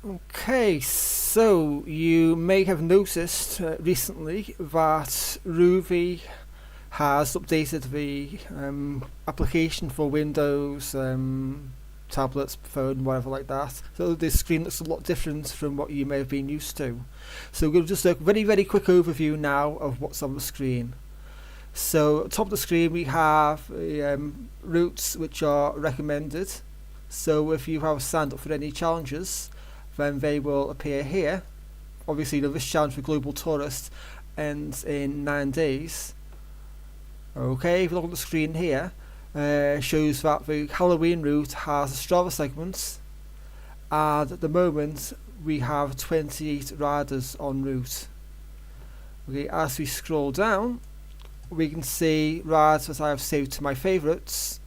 Okay, so you may have noticed recently that Rouvy has updated the application for Windows tablets, phone, whatever like that. So the screen looks a lot different from what you may have been used to. So we're going to just a very quick overview now of what's on the screen. So at the top of the screen we have routes which are recommended. So if you have signed up for any challenges, then they will appear here. Obviously, this challenge for Global Tourist ends in 9 days. Okay, if you look at the screen here, shows that the Halloween route has a Strava segment, and at the moment we have 28 riders en route. Okay, as we scroll down, we can see rides that I have saved to my favourites.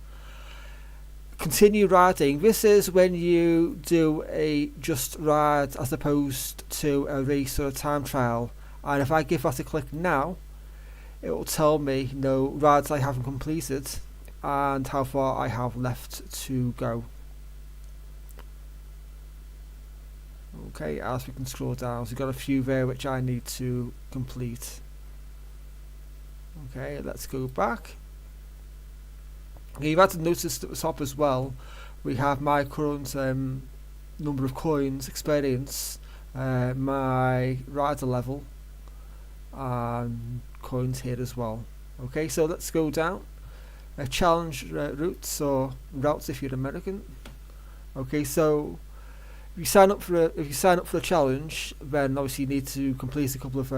Continue riding. This is when you do a just ride as opposed to a race or a time trial. And if I give that a click now, it will tell me no rides I haven't completed and how far I have left to go. Okay, as we can scroll down, so we've got a few there which I need to complete. Okay, let's go back. You've had to notice at the top as well, we have my current number of coins, experience, my rider level, and coins here as well. Okay, so let's go down. Challenge routes, or routes if you're American. Okay, so if you sign up for a challenge, then obviously you need to complete a couple of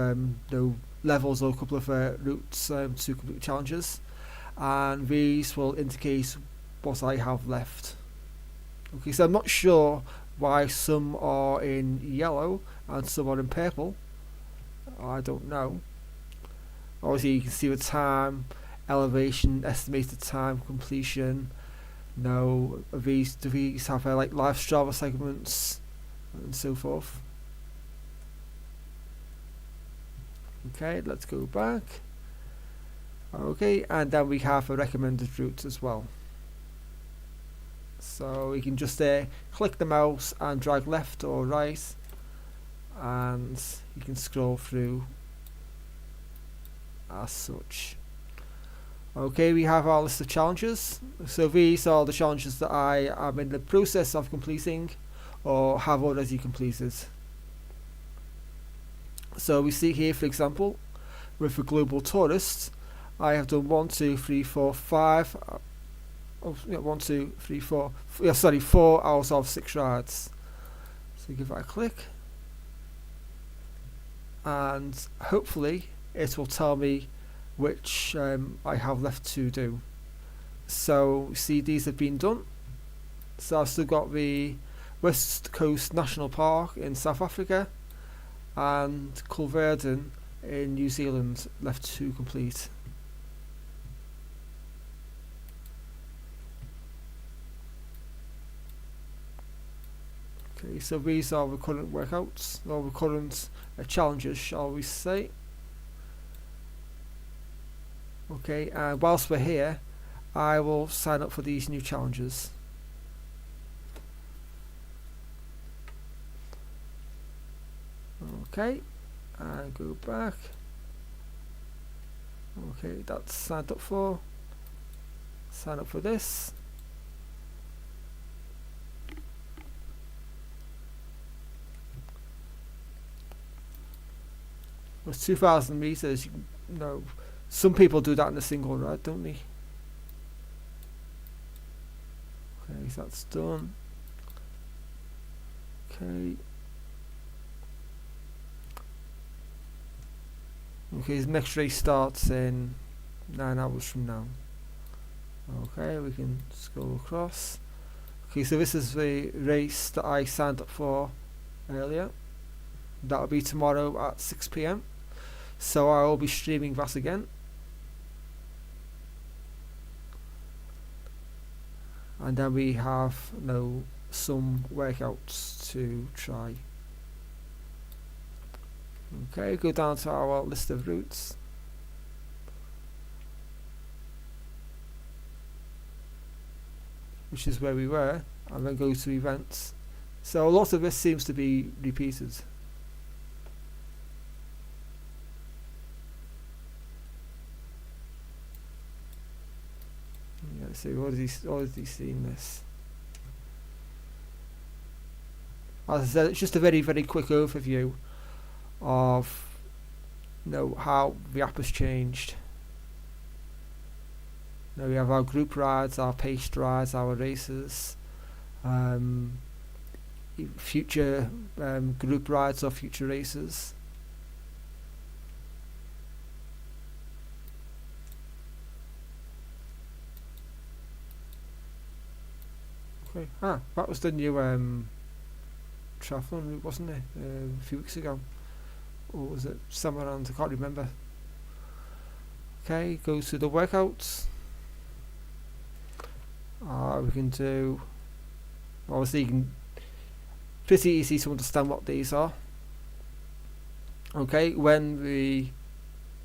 levels or a couple of routes to complete challenges, and these will indicate what I have left. Okay, so I'm not sure why some are in yellow and some are in purple. I don't know. Obviously you can see the time, elevation, estimated time completion. No, do these have like live Strava segments and so forth. Okay, let's go back. Okay, and then we have a recommended route as well. So we can just click the mouse and drag left or right, and you can scroll through as such. Okay, we have our list of challenges. So these are the challenges that I am in the process of completing or have already completed. So we see here, for example, with the Global Tourist, I have done 4 out of 6 rides. So give that a click, and hopefully it will tell me which I have left to do. So see, these have been done. So I've still got the West Coast National Park in South Africa and Culverden in New Zealand left to complete. Okay, so these are the current workouts, or the current challenges, shall we say. Okay, and whilst we're here, I will sign up for these new challenges. Okay, and go back. Okay, that's signed up for. Sign up for this. It's 2,000 meters. You know, some people do that in a single ride, don't they? Okay, so that's done. Okay. Okay, the next race starts in 9 hours from now. Okay, we can scroll across. Okay, so this is the race that I signed up for earlier. That'll be tomorrow at 6 PM. So I will be streaming that again. And then we have some workouts to try. Okay, go down to our list of routes. Which is where we were, and then go to events. So a lot of this seems to be repeated. Yeah, let's see, already seen this. As I said, it's just a very, very quick overview of how the app has changed. Now we have our group rides, our paced rides, our races, future group rides or future races. Okay. That was the new triathlon route, wasn't it? A few weeks ago. Or was it somewhere around? I can't remember. Okay, go to the workouts. We can do, obviously you can, pretty easy to understand what these are. Okay, when the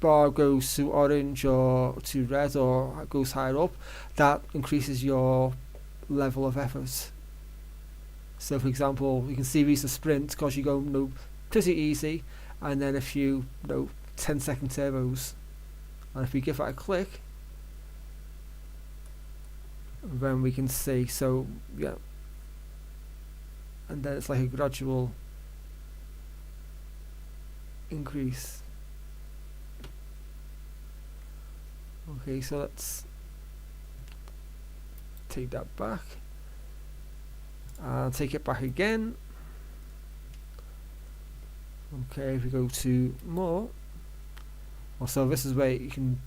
bar goes to orange or to red or goes higher up, that increases your level of effort. So for example, you can see these are sprints because you go pretty easy, and then a few 10-second turbos, and if we give that a click, then we can see, so yeah, and then it's like a gradual increase. Okay, so let's take that back and take it back again. Okay, if we go to more, so this is where you can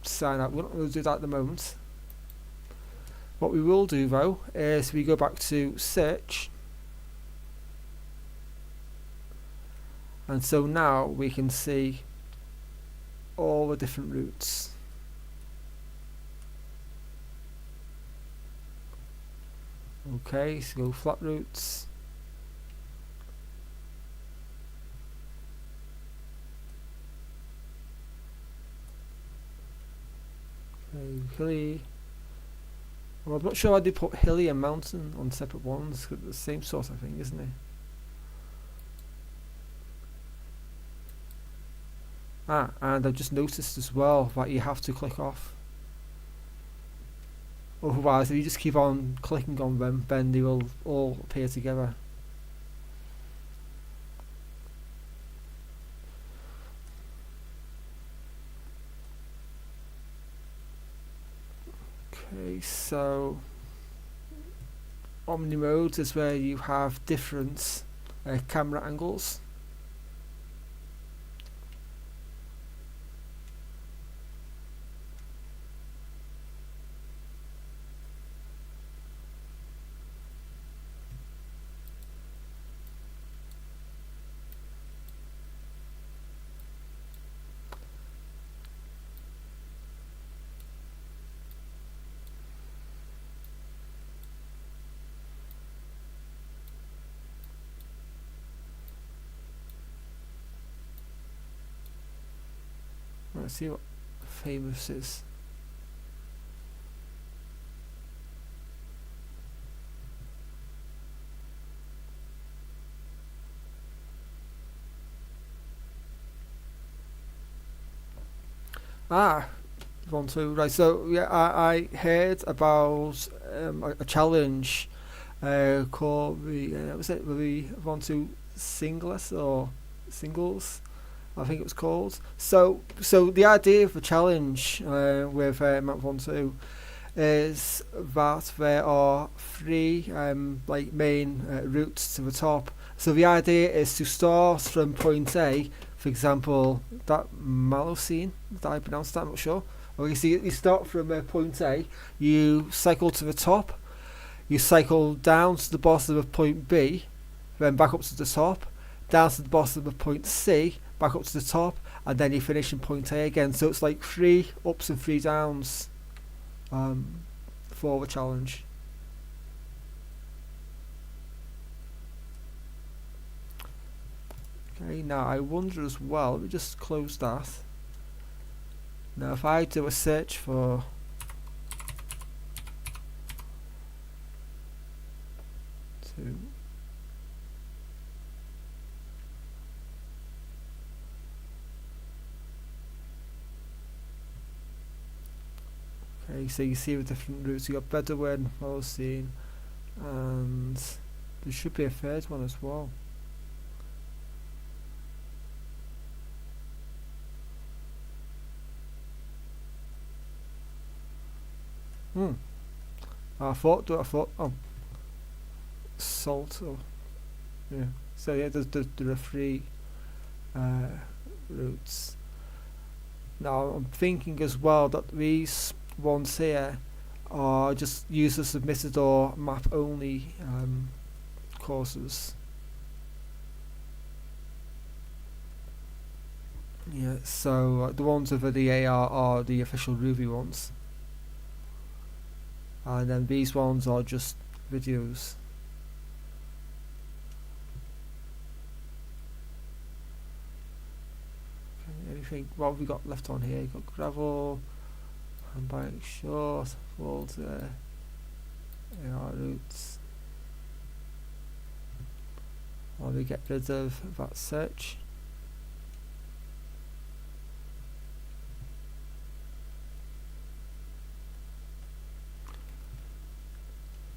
sign up. We're not going to do that at the moment. What we will do though is we go back to search, and so now we can see all the different routes. Okay, so go flat routes. Okay, hilly. Well, I'm not sure why they put hilly and mountain on separate ones, because it's the same sort of thing, isn't it? And I've just noticed as well that you have to click off. Otherwise, if you just keep on clicking on them, then they will all appear together. Okay, so Omni mode is where you have different camera angles. Let's see what famous is. Right, so yeah, I heard about a challenge called the Vontu Singles or Singles, I think it was called. So the idea of the challenge with Mount Vontu is that there are three main routes to the top. So the idea is to start from point A. For example, that Malocene, did I pronounce that? I'm not sure. Okay, so you start from point A, you cycle to the top, you cycle down to the bottom of point B, then back up to the top, down to the bottom of point C, back up to the top, and then you finish in point A again. So it's like 3 ups and 3 downs for the challenge. Okay, now I wonder as well, let me just close that. Now if I do a search for Okay, so you see the different routes. You got Bedouin, Holocene, and there should be a third one as well. I thought, oh, salt, or, yeah. So yeah, there are three routes. Now I'm thinking as well that these ones here are just user submitted or map only courses. Yeah, so the ones over the AR are the official Rouvy ones, and then these ones are just videos. Okay, anything? What have we got left on here? You've got gravel, handbike short, water, AR routes. While we get rid of that search.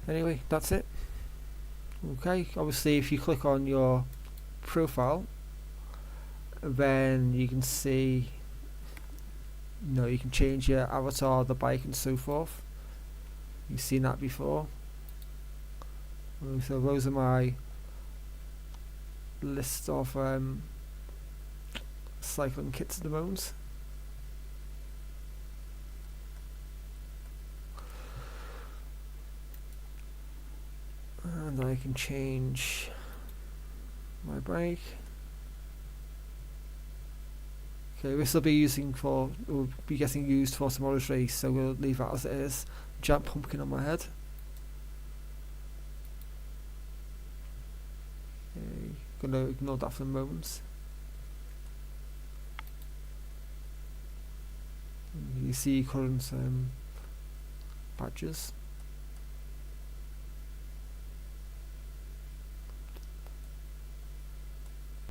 Anyway, that's it. Okay, obviously if you click on your profile, then you can see, you can change your avatar, the bike and so forth. You've seen that before. So those are my list of cycling kits at the moment. And I can change my bike. Okay, this will be getting used for tomorrow's race, so we'll leave that as it is. Giant pumpkin on my head. Okay, gonna ignore that for the moment. You see current badges.